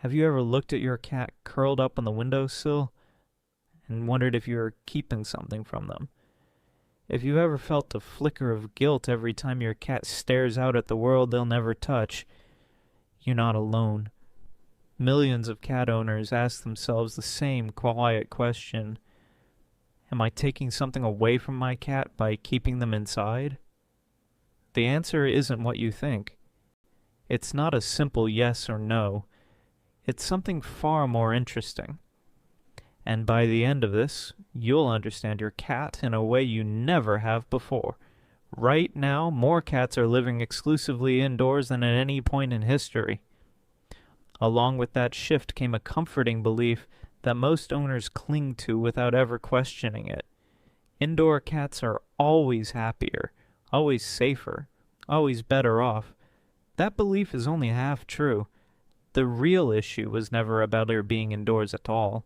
Have you ever looked at your cat curled up on the windowsill and wondered if you were keeping something from them? If you ever felt a flicker of guilt every time your cat stares out at the world they'll never touch, you're not alone. Millions of cat owners ask themselves the same quiet question. Am I taking something away from my cat by keeping them inside? The answer isn't what you think. It's not a simple yes or no. It's something far more interesting. And by the end of this, you'll understand your cat in a way you never have before. Right now, more cats are living exclusively indoors than at any point in history. Along with that shift came a comforting belief that most owners cling to without ever questioning it. Indoor cats are always happier, always safer, always better off. That belief is only half true. The real issue was never about her being indoors at all.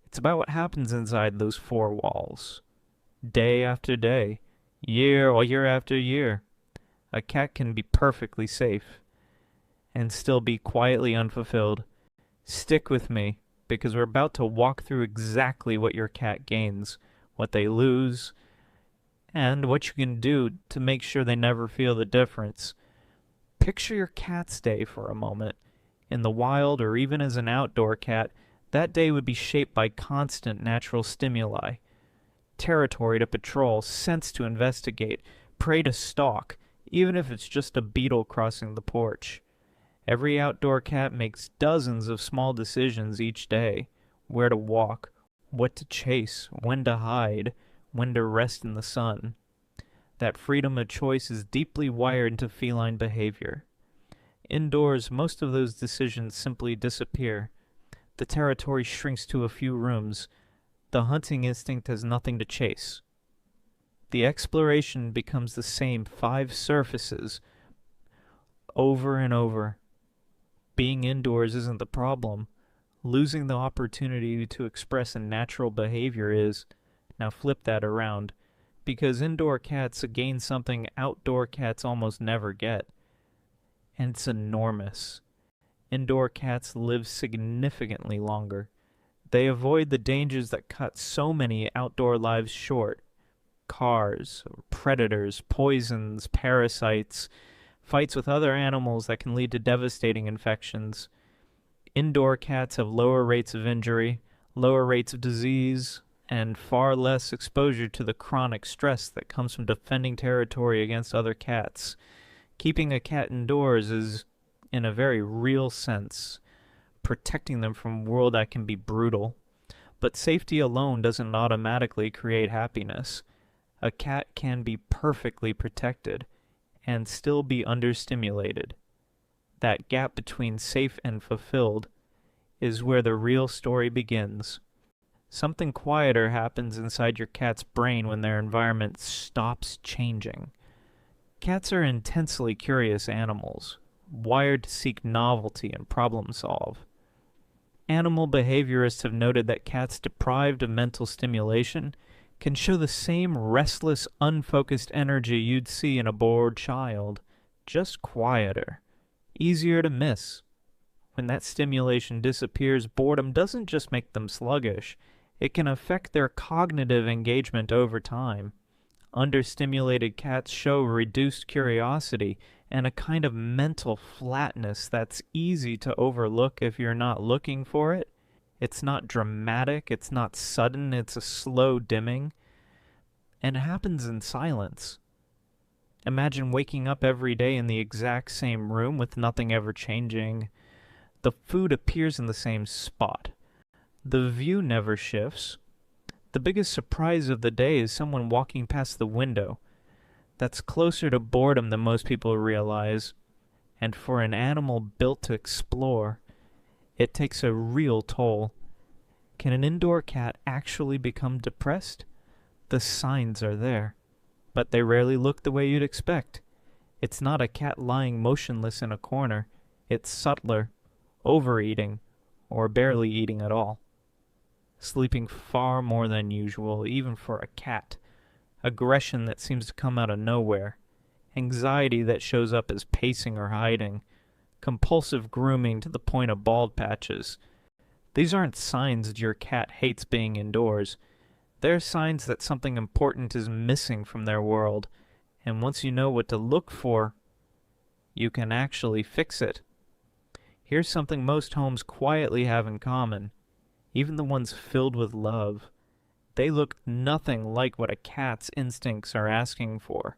It's about what happens inside those four walls. Day after day, year after year, a cat can be perfectly safe and still be quietly unfulfilled. Stick with me, because we're about to walk through exactly what your cat gains, what they lose, and what you can do to make sure they never feel the difference. Picture your cat's day for a moment. In the wild, or even as an outdoor cat, that day would be shaped by constant natural stimuli. Territory to patrol, scents to investigate, prey to stalk, even if it's just a beetle crossing the porch. Every outdoor cat makes dozens of small decisions each day. Where to walk, what to chase, when to hide, when to rest in the sun. That freedom of choice is deeply wired into feline behavior. Indoors, most of those decisions simply disappear. The territory shrinks to a few rooms. The hunting instinct has nothing to chase. The exploration becomes the same 5 surfaces over and over. Being indoors isn't the problem. Losing the opportunity to express a natural behavior is. Now flip that around, because indoor cats gain something outdoor cats almost never get. And it's enormous. Indoor cats live significantly longer. They avoid the dangers that cut so many outdoor lives short. Cars, predators, poisons, parasites, fights with other animals that can lead to devastating infections. Indoor cats have lower rates of injury, lower rates of disease, and far less exposure to the chronic stress that comes from defending territory against other cats. Keeping a cat indoors is, in a very real sense, protecting them from a world that can be brutal. But safety alone doesn't automatically create happiness. A cat can be perfectly protected and still be understimulated. That gap between safe and fulfilled is where the real story begins. Something quieter happens inside your cat's brain when their environment stops changing. Cats are intensely curious animals, wired to seek novelty and problem solve. Animal behaviorists have noted that cats deprived of mental stimulation can show the same restless, unfocused energy you'd see in a bored child, just quieter, easier to miss. When that stimulation disappears, boredom doesn't just make them sluggish, it can affect their cognitive engagement over time. Understimulated cats show reduced curiosity and a kind of mental flatness that's easy to overlook if you're not looking for it. It's not dramatic, it's not sudden, it's a slow dimming. And it happens in silence. Imagine waking up every day in the exact same room with nothing ever changing. The food appears in the same spot. The view never shifts. The biggest surprise of the day is someone walking past the window. That's closer to boredom than most people realize. And for an animal built to explore, it takes a real toll. Can an indoor cat actually become depressed? The signs are there, but they rarely look the way you'd expect. It's not a cat lying motionless in a corner. It's subtler, overeating, or barely eating at all. Sleeping far more than usual, even for a cat. Aggression that seems to come out of nowhere. Anxiety that shows up as pacing or hiding. compulsive grooming to the point of bald patches. These aren't signs that your cat hates being indoors. They're signs that something important is missing from their world, and once you know what to look for, you can actually fix it. Here's something most homes quietly have in common, even the ones filled with love. They look nothing like what a cat's instincts are asking for.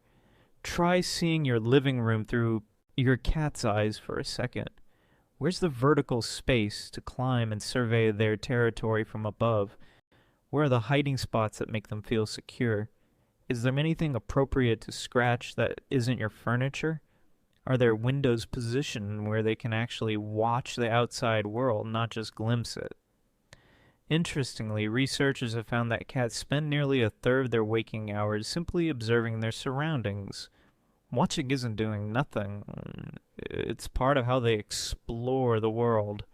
Try seeing your living room through your cat's eyes for a second. Where's the vertical space to climb and survey their territory from above? Where are the hiding spots that make them feel secure? Is there anything appropriate to scratch that isn't your furniture? Are there windows positioned where they can actually watch the outside world, not just glimpse it? Interestingly, researchers have found that cats spend nearly a third of their waking hours simply observing their surroundings. Watching isn't doing nothing. It's part of how they explore the world.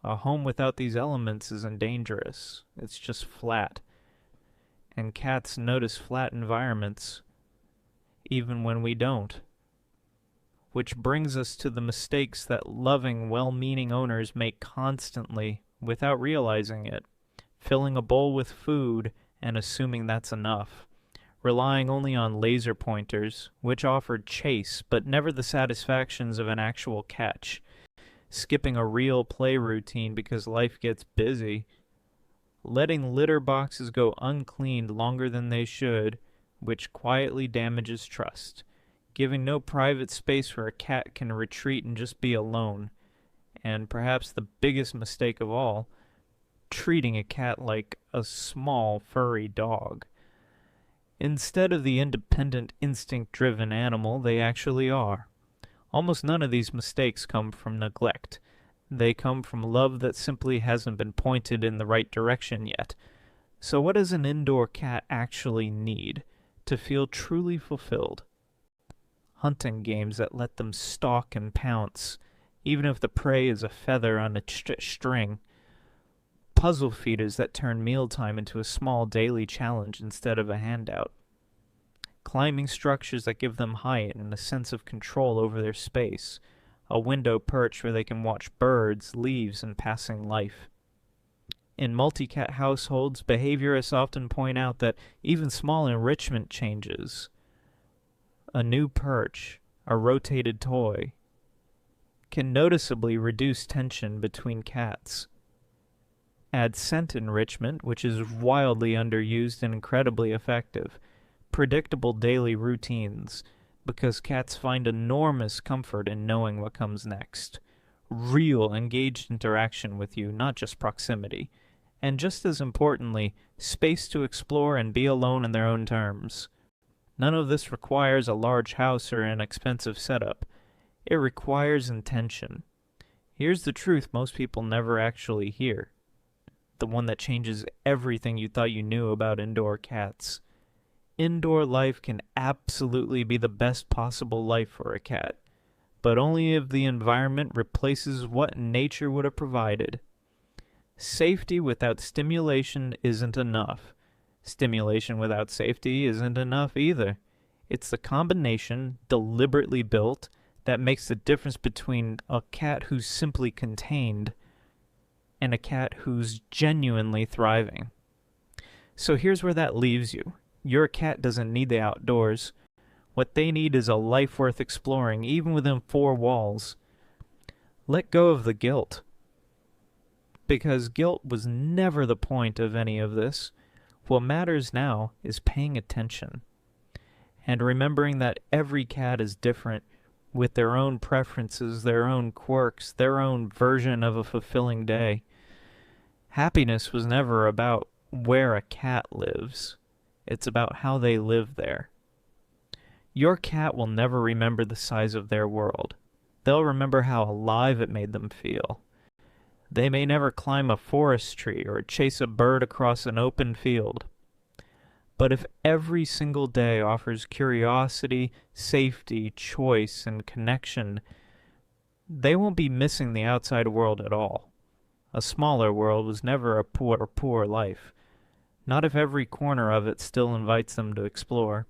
A home without these elements isn't dangerous. It's just flat. And cats notice flat environments, even when we don't. Which brings us to the mistakes that loving, well-meaning owners make constantly without realizing it, filling a bowl with food and assuming that's enough, relying only on laser pointers, which offered chase but never the satisfactions of an actual catch, skipping a real play routine because life gets busy, letting litter boxes go uncleaned longer than they should, which quietly damages trust, giving no private space where a cat can retreat and just be alone, and perhaps the biggest mistake of all, treating a cat like a small, furry dog. Instead of the independent, instinct-driven animal they actually are. Almost none of these mistakes come from neglect. They come from love that simply hasn't been pointed in the right direction yet. So what does an indoor cat actually need to feel truly fulfilled? Hunting games that let them stalk and pounce, even if the prey is a feather on a string. Puzzle feeders that turn mealtime into a small daily challenge instead of a handout. Climbing structures that give them height and a sense of control over their space. A window perch where they can watch birds, leaves, and passing life. In multi-cat households, behaviorists often point out that even small enrichment changes, a new perch, a rotated toy, can noticeably reduce tension between cats. Add scent enrichment, which is wildly underused and incredibly effective. Predictable daily routines, because cats find enormous comfort in knowing what comes next. Real, engaged interaction with you, not just proximity. And just as importantly, space to explore and be alone in their own terms. None of this requires a large house or an expensive setup. It requires intention. Here's the truth most people never actually hear. The one that changes everything you thought you knew about indoor cats. Indoor life can absolutely be the best possible life for a cat, but only if the environment replaces what nature would have provided. Safety without stimulation isn't enough. Stimulation without safety isn't enough either. It's the combination, deliberately built, that makes the difference between a cat who's simply contained and a cat who's genuinely thriving. So here's where that leaves you. Your cat doesn't need the outdoors. What they need is a life worth exploring, even within four walls. Let go of the guilt. Because guilt was never the point of any of this. What matters now is paying attention. And remembering that every cat is different, with their own preferences, their own quirks, their own version of a fulfilling day. Happiness was never about where a cat lives. It's about how they live there. Your cat will never remember the size of their world. They'll remember how alive it made them feel. They may never climb a forest tree or chase a bird across an open field. But if every single day offers curiosity, safety, choice, and connection, they won't be missing the outside world at all. A smaller world was never a poor life. Not if every corner of it still invites them to explore.